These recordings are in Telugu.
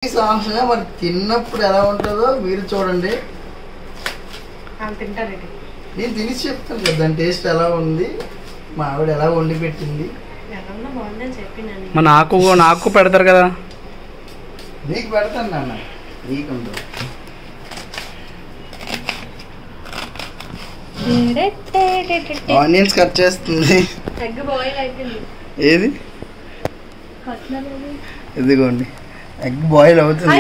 సాంగ్స్గా మరి తిన్నప్పుడు ఎలా ఉంటుందో మీరు చూడండి. నేను తిని చెప్తాను కదా దాని టేస్ట్ ఎలా ఉంది, మా ఆవిడ ఎలా వండి పెట్టింది. నాకు పెడతారు కదా. నీకు పెడతాను నాన్న, నీకుంటుంది. ఆనియన్స్ కట్ చేస్తుంది. ఏది ఇదిగోండి, ఎగ్ బాయిల్ అవుతుంది.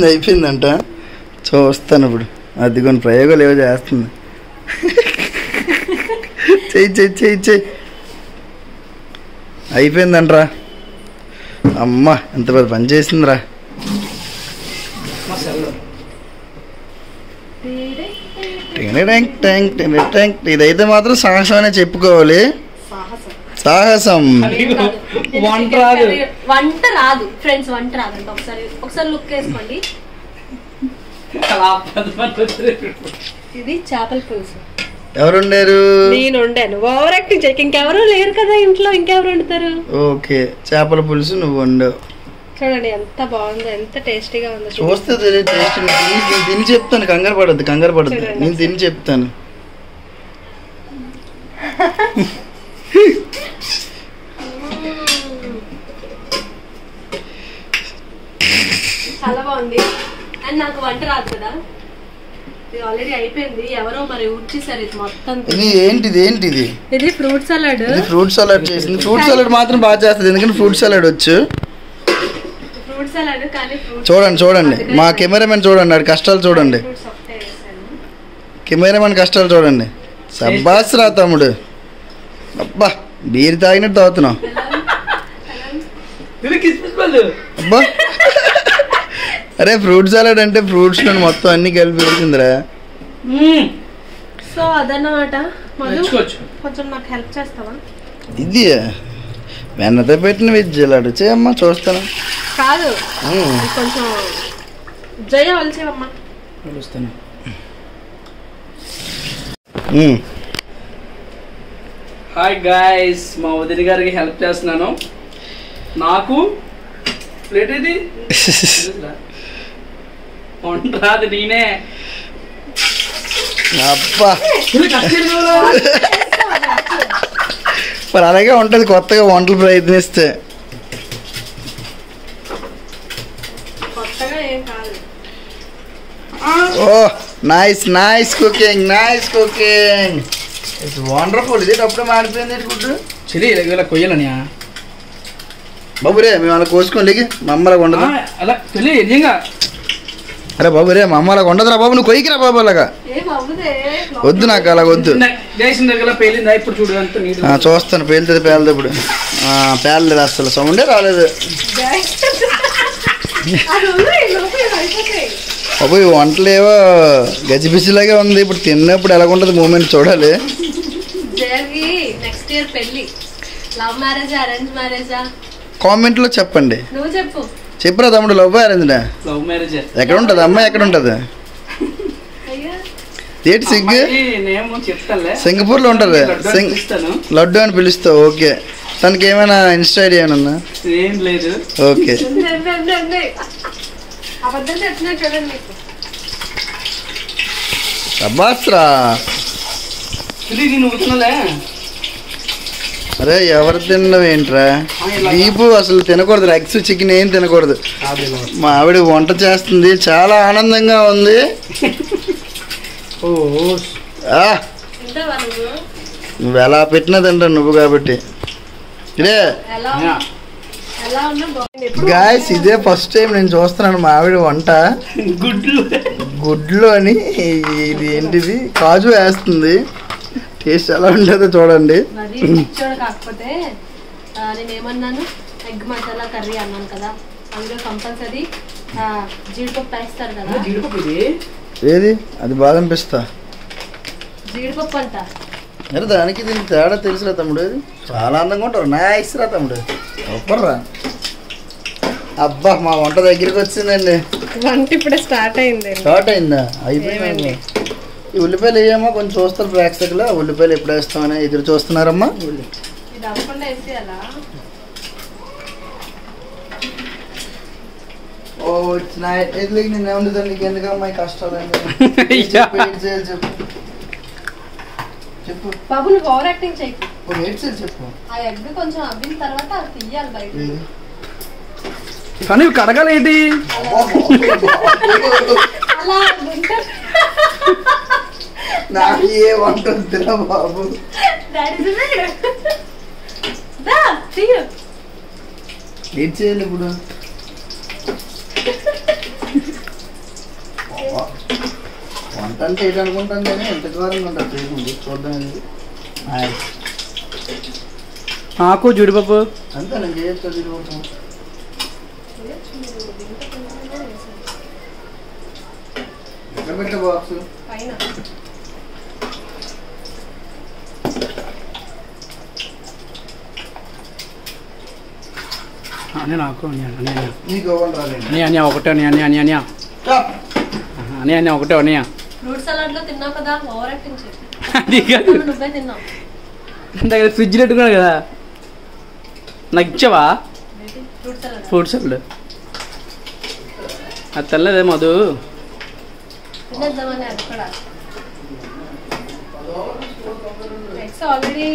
అయిపోయిందంట. చూస్తాను ఇప్పుడు. అదిగోండి ప్రయోగాలు ఏవో చేస్తుంది. చెయ్యి అయిపోయిందంట్రా. అమ్మ ఎంత పెద్ద పని చేసిందిరా. ఇదైతే మాత్రం సాహసం అనే చెప్పుకోవాలి. సాహసం. వంట రాదు ఫ్రెండ్స్, వంట రాదంట. ఒకసారి లుక్ వేసుకోండి. ఇది చేపల పులుసు. ఎవరు వండారు? నేను వండాను. ఓవర్ యాక్టింగ్ చేయక ఇంకెవరు లేరు కదా ఇంట్లో, ఇంకెవరు వండుతారు? ఓకే, చేపల పులుసు నువ్వు వండావు. చూడండి ఎంత బాగుందో, ఎంత టేస్టీగా ఉందో. చూస్తే టేస్ట్. నేను తిని చెప్తాను, కంగారు పడద్దు. నేను తిని చెప్తాను. చాలా బాగుంది. అండ్ నాకు వంట రాదు కదా, ఇది ఆల్రెడీ అయిపోయింది. ఎవరో మరి ఊడ్చేసారు ఇది మొత్తం. ఏంటిది? ఇది ఫ్రూట్ సలాడ్. ఫ్రూట్ సలాడ్ చేసింది. ఫ్రూట్ సలాడ్ మాత్రం బాగా చేస్తుంది, ఎందుకంటే ఫ్రూట్ సలాడ్ వచ్చు. ఫ్రూట్ సలాడ్ కానీ చూడండి మా కెమెరామెన్ చూడండి, ఆడి కష్టాలు చూడండి. కెమెరామెన్ కష్టాలు చూడండి. సబ్బాస్ రా తమ్ముడు. అబ్బా బీర్ తాగినట్టు తాగుతున్నావు. అబ్బా అరే ఫ్రూట్ సలాడ్ అంటే ఫ్రూట్స్ మొత్తం అన్ని కలిపి వేసిందిరా. సో అదన్నమాట. కొంచెం నాకు హెల్ప్ చేస్తావా? ఇది వెన్నతో పెట్టిన వెజ్ సలాడ్ చేయమ్మా, చూస్తాను. కాదు కొంచెం జయ వలిసేవమ్మా. పిలుస్తాను. హాయ్ గాయ్స్, మా వదిన గారికి హెల్ప్ చేస్తున్నాను. నాకు ప్లేట్ ఇది వంట రాదు, నేనే. అబ్బా మరి అలాగే ఉంటుంది కొత్తగా వంటలు ప్రయత్నిస్తే. ఓ నైస్ కుకింగ్ ఇట్స్ వండర్ఫుల్. ఇది అప్పుడే మాడిపోయింది గుడ్డు. చెల్లి ఇలా కొయ్యాలనియా బాబు రే, మేము అలా కోసుకోండి. మా అమ్మ అలా ఉండదు. అలా చెల్లి నిజంగా. అరే బాబు రే, మా అమ్మ అలా ఉండదురా బాబు, నువ్వు కొయ్యికిరా బాబు. అలాగా వద్దు, నాకు అలాగ వద్దు. ఇప్పుడు చూడు. చూస్తాను, పేలుతుంది ఇప్పుడు. పేలలేదు అసలు, సౌండే రాలేదు. బాబు ఈ వంటలేవో గజిబిజిలాగే ఉంది. ఇప్పుడు తిన్నప్పుడు ఎలాగుంటుంది మూమెంట్ చూడాలి. కామెంట్ లో చెప్పండి. చెప్పురా తమ్ముడు, లవ్ మ్యారేజ్? ఎక్కడ ఉంటుంది అమ్మాయి? ఎక్కడ ఉంటుంది? ఏంటి సిగ్గు? సింగపూర్ లో ఉంటుంది. లడ్డు అని పిలుస్తావు. ఓకే, తనకి ఏమైనా ఇన్స్టా ఐడి ఏమైనా? ఓకే. అబ్బాస్రా. అరే ఎవరు తినడం ఏంట్రా? బీపు అసలు తినకూడదు. ఎగ్స్ చికెన్ ఏం తినకూడదు. మా ఆవిడ వంట చేస్తుంది, చాలా ఆనందంగా ఉంది. నువ్వు ఎలా పెట్టినా తింటావు నువ్వు కాబట్టి. ఇదే గాయస్, ఇదే ఫస్ట్ టైం నేను చూస్తున్నాను మా ఆవిడ వంట. గుడ్లు అని ఇది ఏంటిది, కాజు వేస్తుంది. టేస్ట్ ఎలా ఉంటుందో చూడండి. కాకపోతే నేనేమన్నాను, ఎగ్ మసాలా కర్రీ అన్నాను కదా, అందులో కంపల్సరీ జీడిపప్పు వేస్తారు కదా. ఏది అది బాదం పిస్తా? జీడిపప్పు అంట. అరే దానికి దీనికి తేడా తెలుసురా తమ్ముడు. చాలా అందంగా ఉంటారు. నైస్ రా తమ్ముడు, సూపర్ రా. అబ్బా మా వంట దగ్గరికి వచ్చిందండి. వంట ఇప్పుడే స్టార్ట్ అయిందా? అయిపోయింది. ఈ ఉల్లిపాయలు వేయమ్మా, కొంచెం చూస్తారు ప్రేక్షకులు. ఉల్లిపాయలు ఎప్పుడు వేస్తామని ఎదురు చూస్తున్నారమ్మా. ఇట్స్ నైట్ ఎట్లకి నేను ఏముంది నీకు ఎందుకమ్మా ఈ కష్టాలండి చెప్పు చెప్పు బాబు నువ్వు ఓవర్ యాక్టింగ్ చేయకు. ఏడ్ చేయాలి చెప్పు. ఆ ఎగ్ కొంచెం అవ్విన తర్వాత అది తీయాలి బయట. కానీ కడగాలి ఏంటి అలా తింటే నాకు ఏ వంట వద్దురా బాబు. ఏం చేయాలి ఇప్పుడు? వంట అంటే ఏంటనుకుంటాను కానీ ఎంత ఘోరంగా ఉంటుంది చేయకుండా చూద్దాం. ఇది ఆకు జీడిపప్పు అంతే నేను చేయొచ్చు. తిరిగిపోతాం ఎక్కడ పెట్టే బాక్స్ పైన. నేను ఆకు నీకు ఇవ్వండి రాలేదు. అని ఒకటే అని ఒకటే అనియా ఫ్రూట్ సలాడ్ లో తిన్నావు కదా ఓవర్ యాక్టింగ్ చేసి. అది కాదు నువ్వే తిన్నావు. దగ్గర ఫ్రిడ్జ్ పెట్టుకున్నాడు కదా నాకు ఇచ్చావా ఫ్రూట్ సలాడ్. ఫ్రూట్ సలాడ్ అది తెల్లదే మధు. తినేద్దామని అది కూడా. ఎగ్స్ ఆల్రెడీ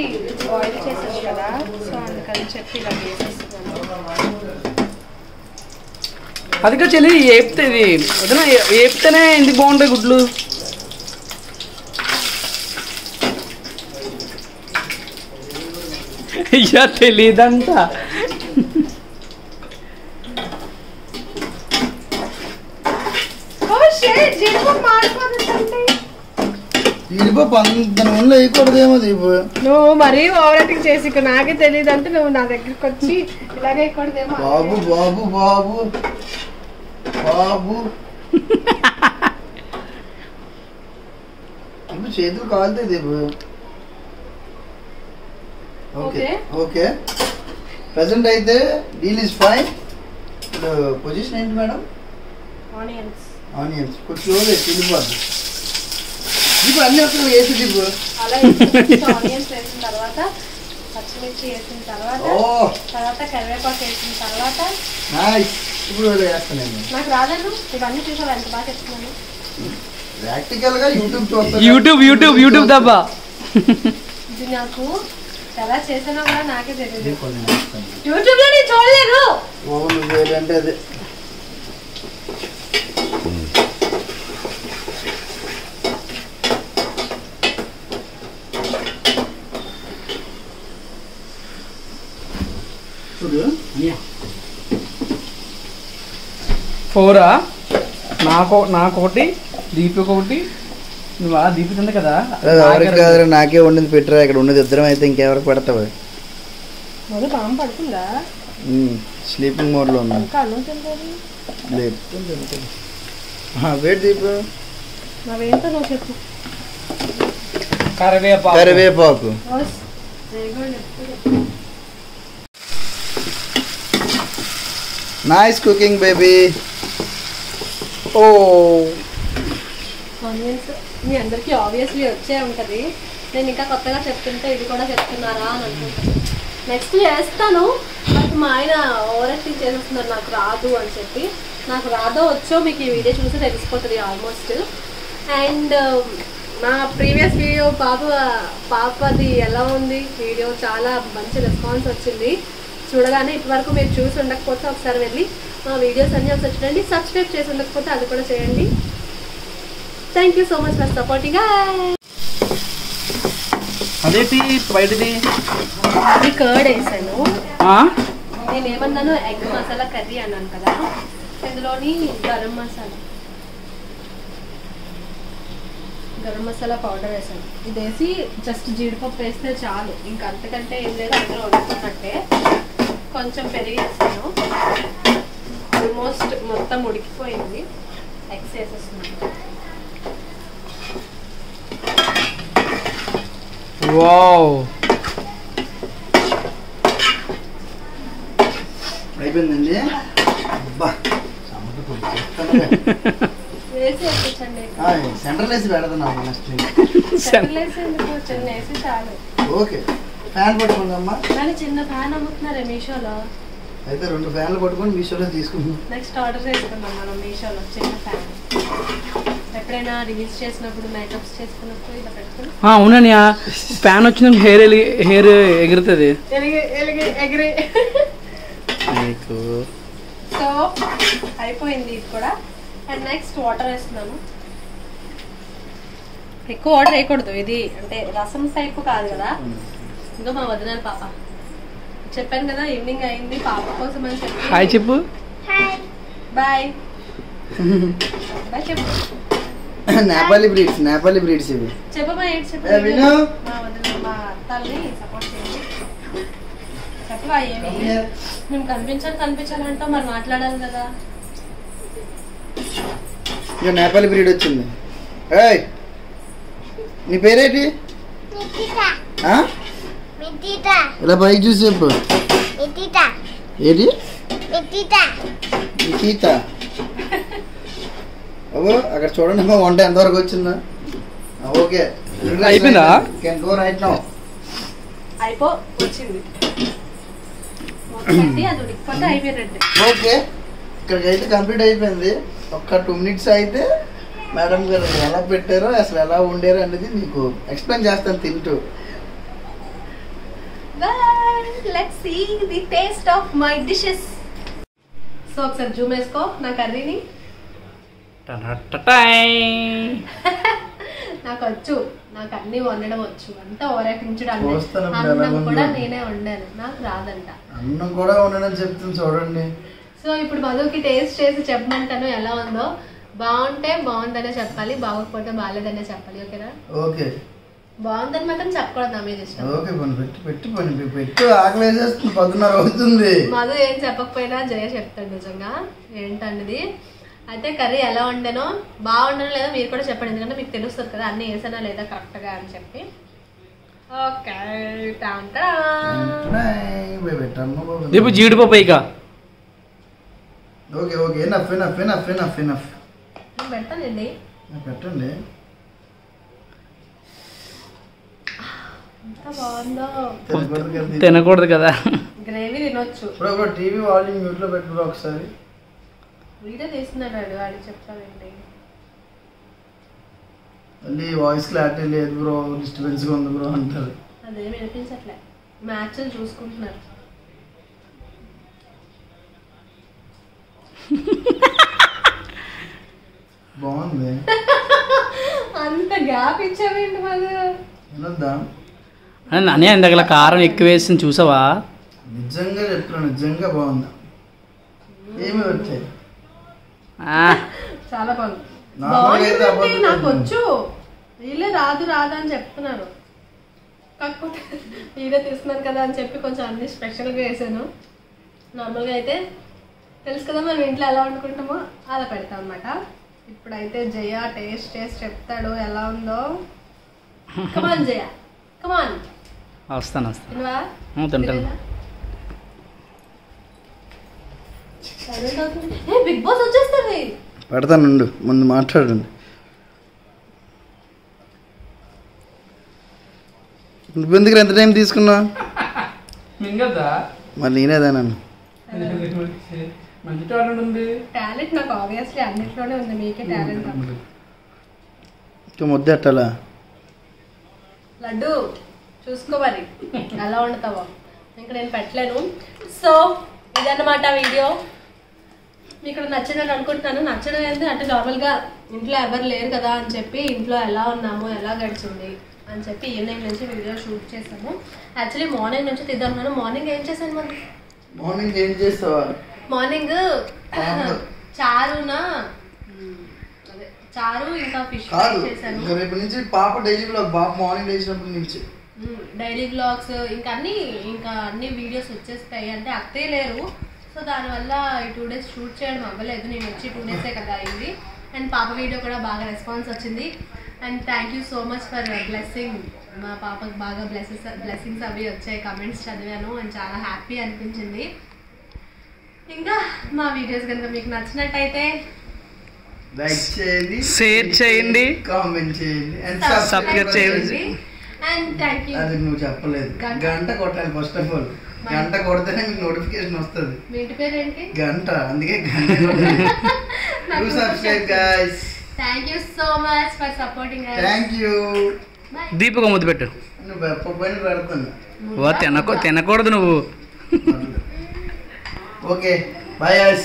బాయిల్ చేసేది కదా, సో అందుకని చెప్పి ఇలా చేసేస్తున్నాను. అదిగా చెల్లి ఏపితే ఇది వదినా ఏపితేనే ఎందుకు బాగుంటాయి గుడ్లు. అయ్యా తెలీదంట. జీడిపప్పు అంత నూనెలో వేయకూడదేమో దీపు. నువ్వు మరీ ఓవర్ యాక్టింగ్ చేసి ఇక్కడ నాకే తెలియదు అంటే నువ్వు నా దగ్గరికి వచ్చి ఇలాగే వేయకూడదేమో. బాబు బాబు బాబు బాబు ఇప్పుడు చేతులు కాలుతాయి దీపు. ఓకే ఓకే ప్రెసెంట్ అయితే డీల్ ఇస్ ఫైన్. ఇప్పుడు పొజిషన్ ఏంటి మేడం? ఆనియన్స్. ఆనియన్స్ కొంచెం తిరిగిపోద్ది. ఇప్పుడు అన్ని అసలు వేసి దిగు. అలా ఆనియన్స్ వేసిన తర్వాత పచ్చిమిర్చి వేసిన తర్వాత కరివేపాకు వేసిన తర్వాత ఇప్పుడు వేస్తాను. నాకు రాలేదు ఇవన్నీ చూసావు ఎంత బాగా చెప్తున్నాను. ప్రాక్టికల్ గా యూట్యూబ్ చూస్తాను. యూట్యూబ్ తప్ప ఇది నాకు ఎలా చేసానో కూడా నాకే తెలియదు. యూట్యూబ్ లో నేను చూడలేదు. అంటే అదే ఫోరా నాకొకటి దీపికి ఒకటి. నువ్వు ఆ దీపి తింది కదా ఎవరికి కాదు నాకే వండింది పెట్టరా. ఇక్కడ ఉన్నది ఇద్దరం అయితే ఇంకెవరికి పెడతావు? మొదలు పాము పడుతుందా? స్లీపింగ్ మోడ్ లో ఉన్నా. లేదు వెయిట్ దీపు. నావేంటో నువ్వు చెప్పు. కరివేపాకు నైస్ కుకింగ్ బేబీ. ఓ ఆనియన్స్ మీ అందరికీ ఆబ్వియస్లీ వచ్చే ఉంటుంది. నేను ఇంకా కొత్తగా చెప్తుంటే ఇది కూడా చెప్తున్నారా అని అనుకుంటాను. నెక్స్ట్ చేస్తాను బట్ మా ఆయన ఓవర్ యాక్టింగ్ చేసేస్తున్నారు నాకు రాదు అని చెప్పి. నాకు రాదో వచ్చో మీకు ఈ వీడియో చూసి తెలిసిపోతుంది ఆల్మోస్ట్. అండ్ నా ప్రీవియస్ వీడియో పాపది ఎలా ఉంది వీడియో చాలా మంచి రెస్పాన్స్ వచ్చింది. చూడగానే ఇప్పటివరకు మీరు చూసి ఉండకపోతే ఒకసారి వెళ్ళి మా వీడియోస్ అన్నీ ఒకసారి చూడండి. సబ్స్క్రైబ్ చేసి ఉండకపోతే అది కూడా చేయండి. Thank you so much for supporting. అదేంటి బయటది అది కర్డ్ వేసాను. నేను ఏమన్నాను ఎగ్ మసాలా కర్రీ అన్నాను కదా, ఇందులోని గరం మసాలా పౌడర్ వేసాను. ఇది వేసి జస్ట్ జీడిపప్పు వేస్తే చాలు, ఇంకా అంతకంటే ఏం లేదు. అందులో ఉడుకున్నట్టే కొంచెం పెరిగి వేసాను. ఆల్మోస్ట్ మొత్తం ఉడికిపోయింది. ఎగ్స్ వేసేస్తున్నాను. వావ్ అయిపోయిందండి. వేసి వేసేసండి. సెంట్రల్ వేసి పెడతాను నెక్స్ట్. సెంట్రల్ వేసి ఎందుకు చిన్న వేసి చాలు. ఓకే ఫ్యాన్ పట్టుకుందమ్మా. కానీ చిన్న ఫ్యాన్ అమ్ముతున్నారే మీషోలో. అయితే 2 ఫ్యాన్లు పట్టుకొని మీషోలో తీసుకుంటున్నాం. నెక్స్ట్ ఆర్డర్ చేసుకున్నాం మనం మీషోలో చిన్న ఫ్యాన్. ఎప్పుడైనా రిలీజ్ చేసినప్పుడు మేకప్స్ చేసుకున్నప్పుడు ఇలా పెట్టుకుని అవునని ఫ్యాన్ వచ్చిన హెయిర్ ఎగురుతుంది. ఎగిరి మీకు సో అయిపోయింది ఇది కూడా. అండ్ నెక్స్ట్ వాటర్ వేస్తున్నాను. ఎక్కువ వాటర్ వేయకూడదు, ఇది అంటే రసం టైపు కాదు కదా. ఇంకా మా వదిన పాప చెప్పాను కదా ఈవినింగ్ అయింది పాప కోసం అని చెప్పి. హాయ్ చెప్పు. బాయ్ బాయ్ చెప్పు. నేపాలి బ్రీడ్స్ ఇవి. చెప్పమా ఏంటి చెప్పు. మా వదిన మా అత్తల్ని సపోర్ట్ చేయండి. చెప్పవా ఏమి మేము కనిపించాలంటాం మరి మాట్లాడాలి కదా. ఇక నేపాలి బ్రీడ్ వచ్చింది. ఏయ్ నీ పేరేంటి? ఇలా పైకి చూసి చెప్పు. ఏంటి నిఖిత? అబ్బో అక్కడ చూడండి మా వంట ఎంతవరకు వచ్చిందా. ఓకే అయిపోయిందా? Can go right now. వచ్చింది అది ఉడికిపోతే అయిపోయినట్టు. ఓకే ఇక్కడికి అయితే కంప్లీట్ అయిపోయింది. ఒక్క 2 minutes అయితే మేడం గారు ఎలా పెట్టారో అసలు ఎలా వండారో అనేది మీకు ఎక్స్ప్లెయిన్ చేస్తాను తింటూ. Let's see the taste of my dishes. So ఒకసారి జూమ్ వేసుకో నా కర్రీని. నాకు వచ్చు, నాకు అన్ని వండడం వచ్చు. అంతా ఓరాకించడం అన్నం కూడా నేనే వండాను, నాకు రాదంట. అన్నం కూడా వండడం చెప్తుంది చూడండి. సో ఇప్పుడు మధుకి టేస్ట్ చేసి చెప్పమంటాను ఎలా ఉందో. బాగుంటే బాగుందనే చెప్పాలి, బాగోకపోతే బాగాలేదనే చెప్పాలి. ఓకేనా? ఓకే. బాగుందని మాత్రం చెప్పకూడదు, నా మీద ఇష్టం. ఓకే పెట్టు ఆకలి వేసేస్తుంది. 10:30 అవుతుంది. మధు ఏం చెప్పకపోయినా జయ చెప్తాడు నిజంగా ఏంటన్నది. అయితే కర్రీ ఎలా వండానో బాగుండనో లేదో మీరు కూడా చెప్పండి, ఎందుకంటే మీకు తెలుస్తుంది కదా అన్ని వేసానా లేదా కరెక్ట్గా అని చెప్పి. ఓకే రేపు జీడిపప్పు ఇక. ఓకే ఓకే ఎనఫ్ పెడతానండి. పెట్టండి. ఎంత బాగుందో. తినకూడదు కదా. గ్రేవీ తినొచ్చు. టీవీ వాల్యూమ్ మ్యూట్ లో పెట్టు ఒకసారి. వీడియో తీస్తున్నాడు వాడికి చెప్తానండి. మళ్ళీ వాయిస్ క్లారిటీ లేదు బ్రో, డిస్టర్బెన్స్ గా ఉంది బ్రో అంటారు. అదేమి వినిపించట్లే, మ్యాచ్లు చూసుకుంటున్నారు. బాగుంది. అంత గ్యాప్ ఇచ్చావేంటి మళ్ళీ? వినొద్దా? నానే ఇందాక కారం ఎక్కువ వేసి చూసావా? నిజంగా చెప్తున్నాను, నిజంగా బాగుంది. ఏమి వచ్చాయి? చాలా బాగుంది. బాగుంది నాకు వచ్చు, వీళ్ళే రాదు అని చెప్తున్నారు. కాకపోతే వీడియో తీస్తున్నారు కదా అని చెప్పి కొంచెం అన్ని స్పెషల్గా వేసాను. నార్మల్గా అయితే తెలుసు కదా మనం ఇంట్లో ఎలా వండుకుంటామో అలా పెడతాం అన్నమాట. ఇప్పుడైతే జయ టేస్ట్ చెప్తాడు ఎలా ఉందో. కమాన్ జయ, కమాన్. వస్తాను. తింటాను. బిగ్ బాస్ వచ్చేస్తుంది. పెడతానుండు, ముందు మాట్లాడండి. నువ్వెందుకు ఎంత టైం తీసుకున్నా? మరి నేనేదా నన్ను మంచి టాలెంట్ ఉంది. టాలెంట్ నాకు ఆబ్వియస్లీ అన్నిట్లోనే ఉంది, మీకే టాలెంట్. ఇంకా ముద్ద ఎట్టాలా? లడ్డు చూసుకో మరి ఎలా వండుతావో, ఇంకా నేను పెట్టలేను. సో ఇదన్నమాట వీడియో. మీకు నచ్చిందని అనుకుంటున్నాను. నచ్చడం ఏంటి అంటే నార్మల్గా ఇంట్లో ఎవరు లేరు కదా అని చెప్పి ఇంట్లో ఎలా ఉన్నాము ఎలా గడిచింది అని చెప్పి ఈవినింగ్ నుంచి వీడియో షూట్ చేసాము. యాక్చువల్లీ మార్నింగ్ నుంచి తీద్దామన్నాను. మార్నింగ్ ఏం చేశాను మరి? మార్నింగ్ ఏం చేస్తావా? మార్నింగ్ చారు ఇంకా ఫిష్ చేశాను. రేపు నుంచి పాప డైలీ వ్లాగ్, పాప మార్నింగ్ లేచినప్పటి నుంచి డైలీ వ్లాగ్స్ ఇంకా అన్ని వీడియోస్ వచ్చేస్తాయి. అంటే అత్తే లేరు, సో దానివల్ల ఈ 2 days షూట్ చేయడం అవ్వలేదు. నేను వచ్చి 2 days కదా అయింది. అండ్ పాప వీడియో కూడా బాగా రెస్పాన్స్ వచ్చింది. And thank you so much for blessing. మా పాపకు బాగా బ్లెస్సింగ్స్ అవి వచ్చాయి, కమెంట్స్ చదివాను అండ్ చాలా హ్యాపీ అనిపించింది. ఇంకా మా వీడియోస్ కనుక మీకు నచ్చినట్టయితే లైక్ చేయండి, షేర్ చేయండి, కామెంట్ చేయండి అండ్ సబ్స్క్రైబ్ చేయండి. And thank you. అది నువ్వు చెప్పలేదు, గంట కొట్టాలి ఫస్ట్ ఆఫ్ ఆల్. గంట కొడితేనే మీకు నోటిఫికేషన్ వస్తుంది. మీ ఇంటి పేరు ఏంటి? గంట. అందుకే గంట. Do subscribe guys. Thank you so much for supporting us. Thank you. Deepika ముద్దు పెట్టు. నువ్వు పైన పెడతాను. తినకూడదు నువ్వు. Okay bye guys.